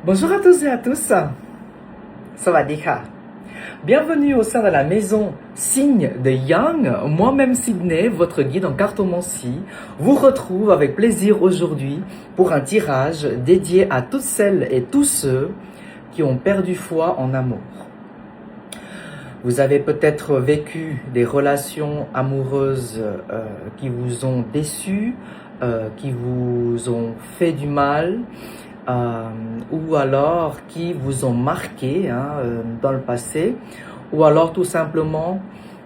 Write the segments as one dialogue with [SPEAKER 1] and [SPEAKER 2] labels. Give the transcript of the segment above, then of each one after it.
[SPEAKER 1] Bonjour à tous et à tous. Sawadika. Bienvenue au sein de la maison Signe de Yang. Moi-même Sydney, votre guide en cartomancie, vous retrouve avec plaisir aujourd'hui pour un tirage dédié à toutes celles et tous ceux qui ont perdu foi en amour. Vous avez peut-être vécu des relations amoureuses qui vous ont déçu, qui vous ont fait du mal, ou alors qui vous ont marqué dans le passé, ou alors tout simplement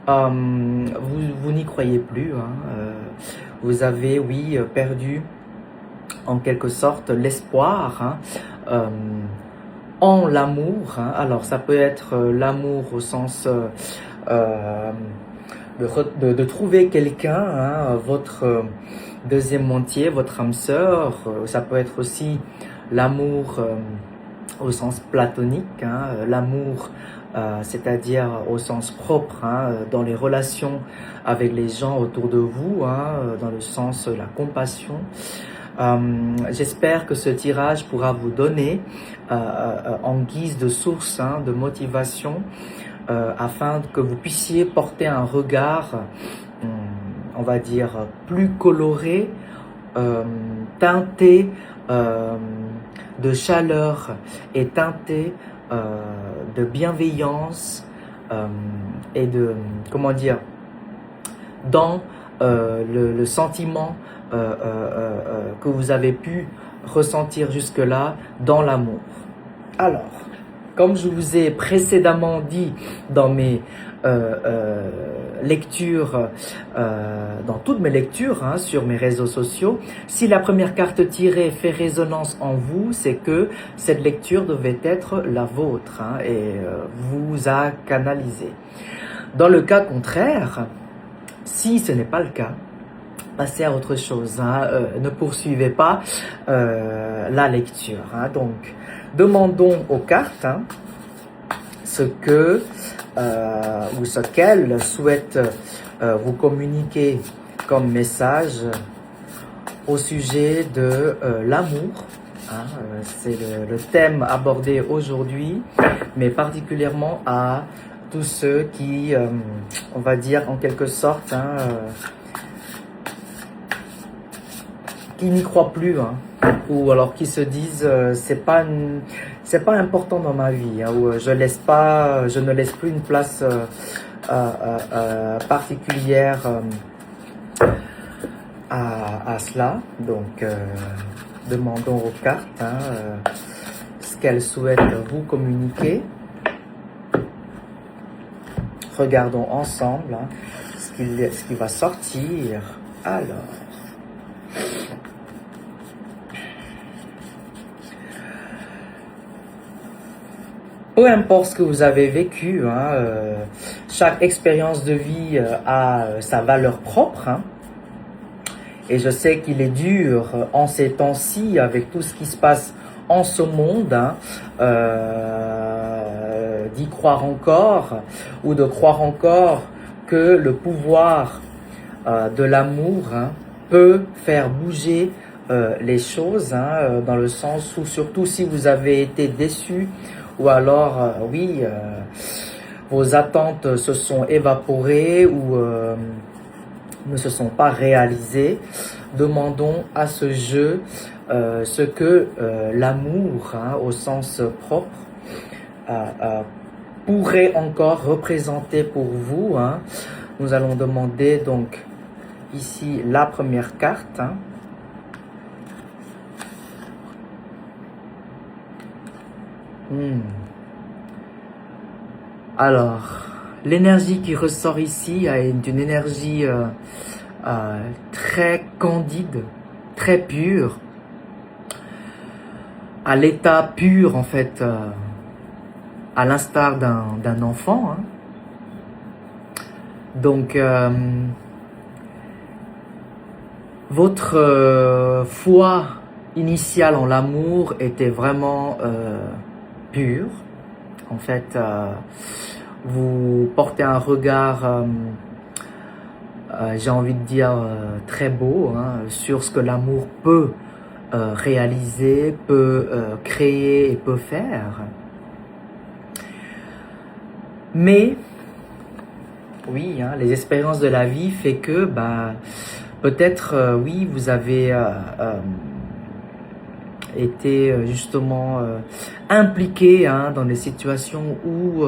[SPEAKER 1] vous n'y croyez plus. Vous avez, oui, perdu en quelque sorte l'espoir en l'amour. Alors ça peut être l'amour au sens de trouver quelqu'un, votre deuxième moitié, votre âme sœur. Ça peut être aussi l'amour au sens platonique, l'amour c'est-à-dire au sens propre, dans les relations avec les gens autour de vous, dans le sens de la compassion. J'espère que ce tirage pourra vous donner en guise de source de motivation afin que vous puissiez porter un regard, on va dire, plus coloré, teinté de chaleur et teinté de bienveillance et de, comment dire, dans le sentiment que vous avez pu ressentir jusque-là dans l'amour. Alors, comme je vous ai précédemment dit dans mes lectures, dans toutes mes lectures sur mes réseaux sociaux, si la première carte tirée fait résonance en vous, c'est que cette lecture devait être la vôtre et vous a canalisé. Dans le cas contraire, si ce n'est pas le cas, passez à autre chose, ne poursuivez pas la lecture. Donc, demandons aux cartes ce que ou ce qu'elles souhaitent vous communiquer comme message au sujet de l'amour. C'est le thème abordé aujourd'hui, mais particulièrement à tous ceux qui, on va dire en quelque sorte, qui n'y croient plus, ou alors qui se disent c'est pas important dans ma vie, ou je ne laisse plus une place particulière à cela. Donc demandons aux cartes ce qu'elles souhaitent vous communiquer. Regardons ensemble ce qui va sortir. Alors, peu importe ce que vous avez vécu, chaque expérience de vie a sa valeur propre. Et je sais qu'il est dur en ces temps-ci, avec tout ce qui se passe en ce monde, d'y croire encore, ou de croire encore que le pouvoir de l'amour peut faire bouger les choses, dans le sens où, surtout si vous avez été déçu, ou alors, vos attentes se sont évaporées ou ne se sont pas réalisées. Demandons à ce jeu ce que l'amour, au sens propre, pourrait encore représenter pour vous. Nous allons demander donc ici la première carte. Alors, l'énergie qui ressort ici est une énergie très candide, très pure, à l'état pur en fait, à l'instar d'un enfant. Donc, votre foi initiale en l'amour était vraiment pure. En fait, vous portez un regard, j'ai envie de dire, très beau sur ce que l'amour peut réaliser, peut créer et peut faire. Mais oui, hein, les expériences de la vie fait que peut-être oui, vous avez été justement impliqué hein, dans des situations où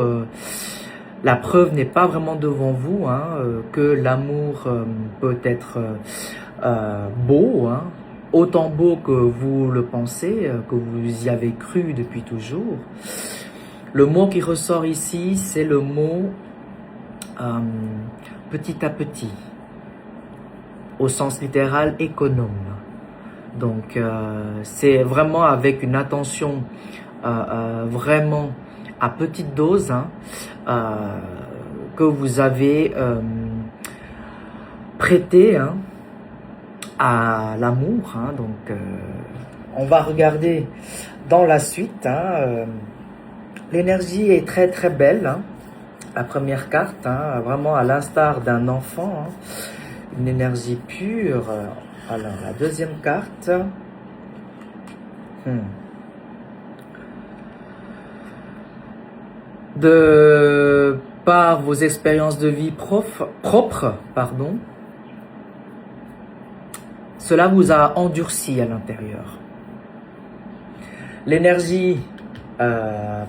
[SPEAKER 1] la preuve n'est pas vraiment devant vous, hein, que l'amour peut être beau, hein, autant beau que vous le pensez, que vous y avez cru depuis toujours. Le mot qui ressort ici, c'est le mot petit à petit, au sens littéral économe. Donc c'est vraiment avec une attention vraiment à petite dose hein, que vous avez prêté hein, à l'amour. Hein. Donc on va regarder dans la suite. Hein, l'énergie est très très belle. Hein. La première carte, hein, vraiment à l'instar d'un enfant, hein, une énergie pure. Alors la deuxième carte. De par vos expériences de vie propres, pardon, cela vous a endurci à l'intérieur. L'énergie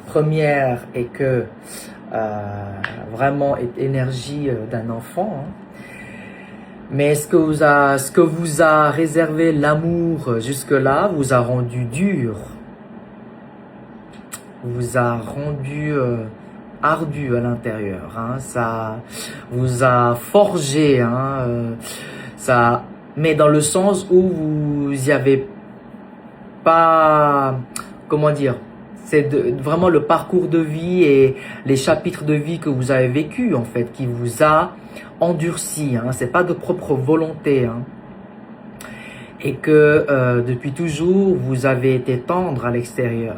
[SPEAKER 1] première est que vraiment est énergie d'un enfant. Hein. Mais ce que vous a réservé l'amour jusque-là vous a rendu dur. Vous a rendu ardu à l'intérieur. Hein. Ça vous a forgé. Hein, mais dans le sens où vous n'y avez pas... Comment dire ? C'est vraiment le parcours de vie et les chapitres de vie que vous avez vécu en fait qui vous a endurci. Hein. C'est pas de propre volonté. Hein. Et que depuis toujours vous avez été tendre à l'extérieur.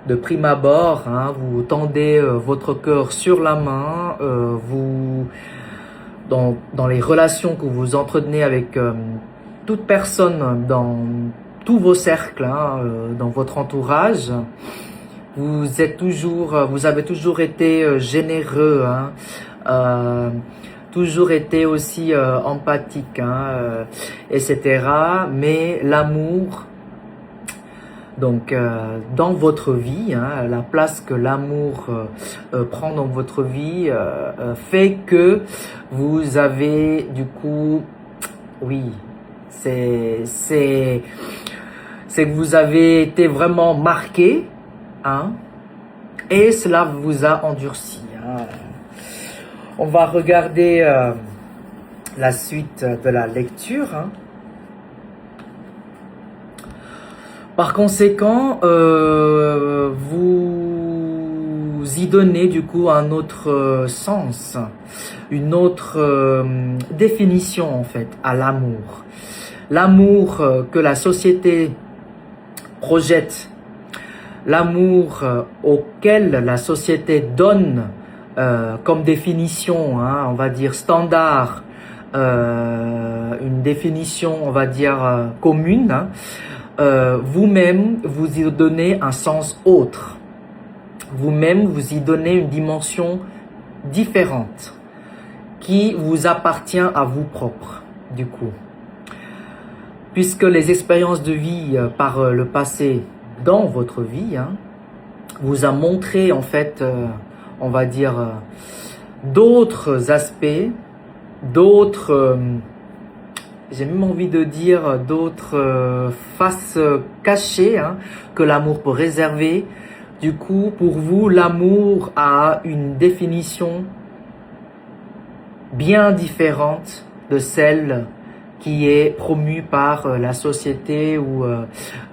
[SPEAKER 1] De prime abord, hein, vous tendez votre cœur sur la main. Dans les relations que vous entretenez avec toute personne dans tous vos cercles, hein, dans votre entourage, vous avez toujours été généreux, hein, toujours été aussi empathique, hein, etc. Mais l'amour, donc dans votre vie, hein, la place que l'amour prend dans votre vie fait que vous avez du coup, oui, c'est que vous avez été vraiment marqué, hein, et cela vous a endurci. Hein. On va regarder la suite de la lecture. Hein. Par conséquent, vous y donnez du coup un autre sens, une autre définition en fait à l'amour. L'amour que la société projette, l'amour auquel la société donne comme définition, hein, on va dire standard, une définition, on va dire commune, hein, vous-même, vous y donnez un sens autre. Vous-même, vous y donnez une dimension différente qui vous appartient à vous propre, du coup. Puisque les expériences de vie par le passé dans votre vie hein, vous a montré, en fait, on va dire, d'autres aspects, d'autres... j'ai même envie de dire d'autres faces cachées hein, que l'amour peut réserver. Du coup, pour vous, l'amour a une définition bien différente de celle qui est promue par la société ou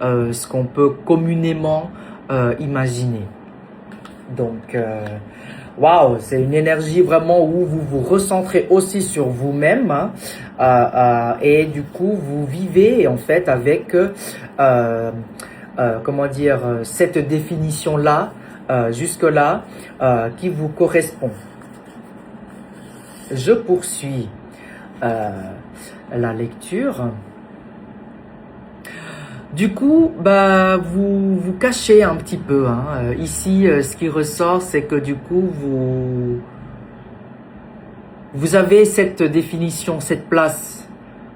[SPEAKER 1] ce qu'on peut communément imaginer. Donc, waouh, c'est une énergie vraiment où vous vous recentrez aussi sur vous-même hein, et du coup vous vivez en fait avec comment dire cette définition là jusque là qui vous correspond. Je poursuis la lecture. Du coup, bah, vous cachez un petit peu, hein. Ici, ce qui ressort, c'est que du coup, vous avez cette définition, cette place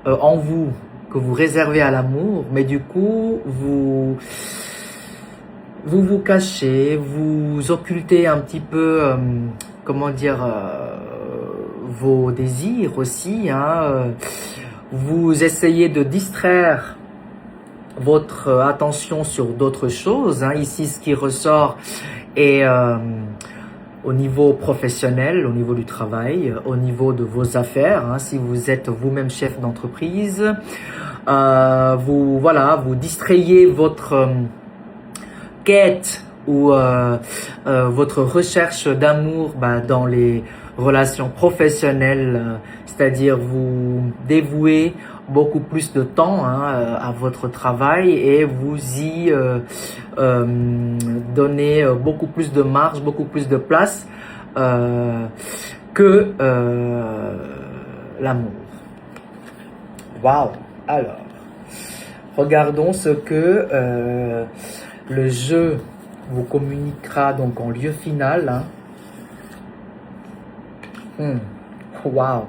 [SPEAKER 1] en vous que vous réservez à l'amour, mais du coup, vous cachez, vous occultez un petit peu, comment dire, vos désirs aussi, hein. Vous essayez de distraire votre attention sur d'autres choses, hein. Ici, ce qui ressort est au niveau professionnel, au niveau du travail, au niveau de vos affaires, hein. Si vous êtes vous-même chef d'entreprise, vous distrayez votre quête ou votre recherche d'amour dans les relations professionnelles, c'est-à-dire vous dévouez beaucoup plus de temps, hein, à votre travail et vous y donnez beaucoup plus de marge, beaucoup plus de place que l'amour. Waouh! Alors, regardons ce que le jeu vous communiquera donc en lieu final. Hein. Waouh!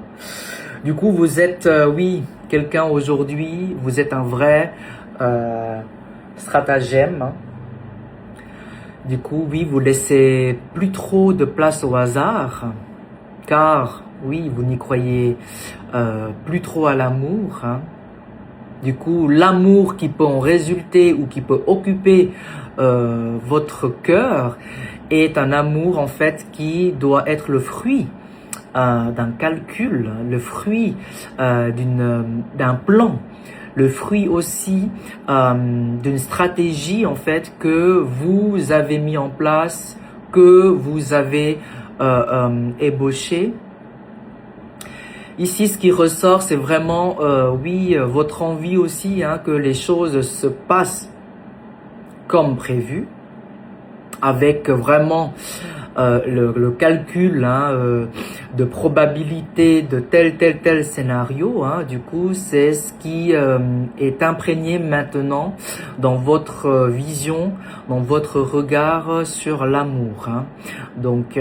[SPEAKER 1] Du coup, vous êtes, oui, quelqu'un aujourd'hui, vous êtes un vrai stratagème. Hein. Du coup, oui, vous laissez plus trop de place au hasard, car, oui, vous n'y croyez plus trop à l'amour. Hein. Du coup, l'amour qui peut en résulter ou qui peut occuper votre cœur est un amour en fait qui doit être le fruit d'un calcul, le fruit d'un plan, le fruit aussi d'une stratégie en fait que vous avez mis en place, que vous avez ébauché. Ici, ce qui ressort, c'est vraiment, oui, votre envie aussi, hein, que les choses se passent comme prévu, avec vraiment le calcul, hein, de probabilité de tel scénario. Hein. Du coup, c'est ce qui est imprégné maintenant dans votre vision, dans votre regard sur l'amour. Hein. Donc,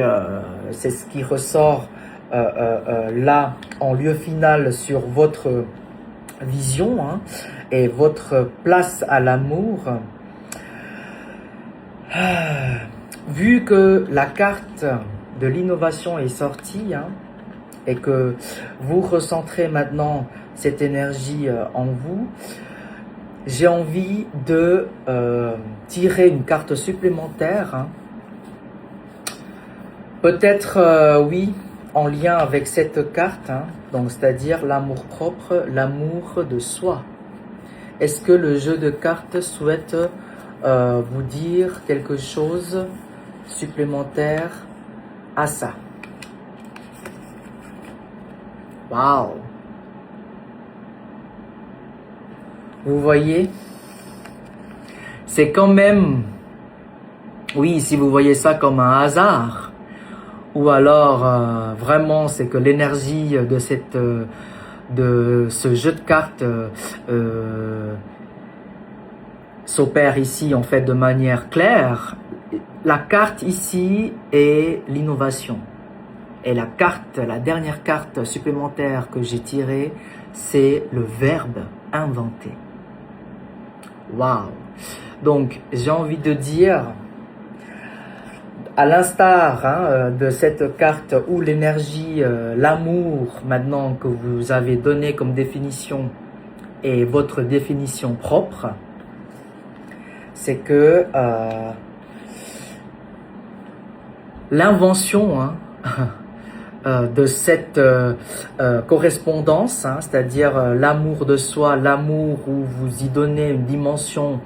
[SPEAKER 1] c'est ce qui ressort là en lieu final sur votre vision, hein, et votre place à l'amour. Vu que la carte de l'innovation est sortie, hein, et que vous recentrez maintenant cette énergie en vous, j'ai envie de tirer une carte supplémentaire, hein. Peut-être, oui, en lien avec cette carte, hein, donc c'est-à-dire l'amour propre, l'amour de soi. Est-ce que le jeu de cartes souhaite vous dire quelque chose supplémentaire à ça? Waouh! Vous voyez? C'est quand même, oui, si vous voyez ça comme un hasard, ou alors vraiment c'est que l'énergie de ce jeu de cartes s'opère ici en fait de manière claire. La carte ici est l'innovation. Et la dernière carte supplémentaire que j'ai tirée, c'est le verbe inventer. Waouh! Donc, j'ai envie de dire, à l'instar, hein, de cette carte où l'énergie, l'amour, maintenant que vous avez donné comme définition, est votre définition propre, c'est que l'invention, hein, de cette correspondance, hein, c'est-à-dire l'amour de soi, l'amour où vous y donnez une dimension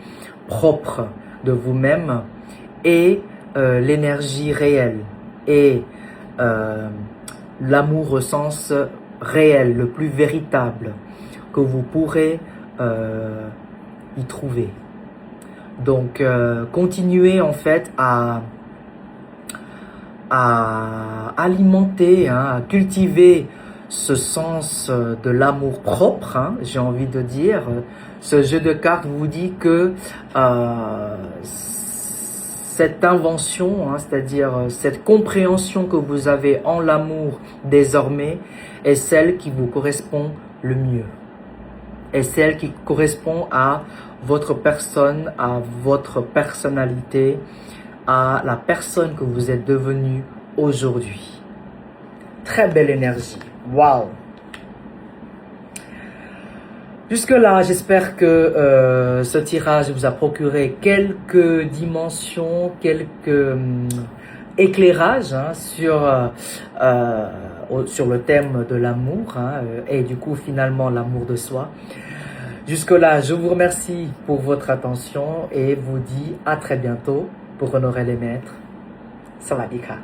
[SPEAKER 1] propre de vous-même, et l'énergie réelle, et l'amour au sens réel, le plus véritable que vous pourrez y trouver. Donc, continuez en fait à alimenter, hein, à cultiver ce sens de l'amour propre, hein, j'ai envie de dire, Ce jeu de cartes vous dit que cette invention, hein, c'est-à-dire cette compréhension que vous avez en l'amour désormais, est celle qui vous correspond le mieux. Est celle qui correspond à votre personne, à votre personnalité, à la personne que vous êtes devenue aujourd'hui. Très belle énergie. Waouh! Jusque-là, j'espère que ce tirage vous a procuré quelques dimensions, quelques éclairages hein, sur le thème de l'amour hein, et du coup finalement l'amour de soi. Jusque-là, je vous remercie pour votre attention et vous dis à très bientôt pour honorer les maîtres. Sawadee ka.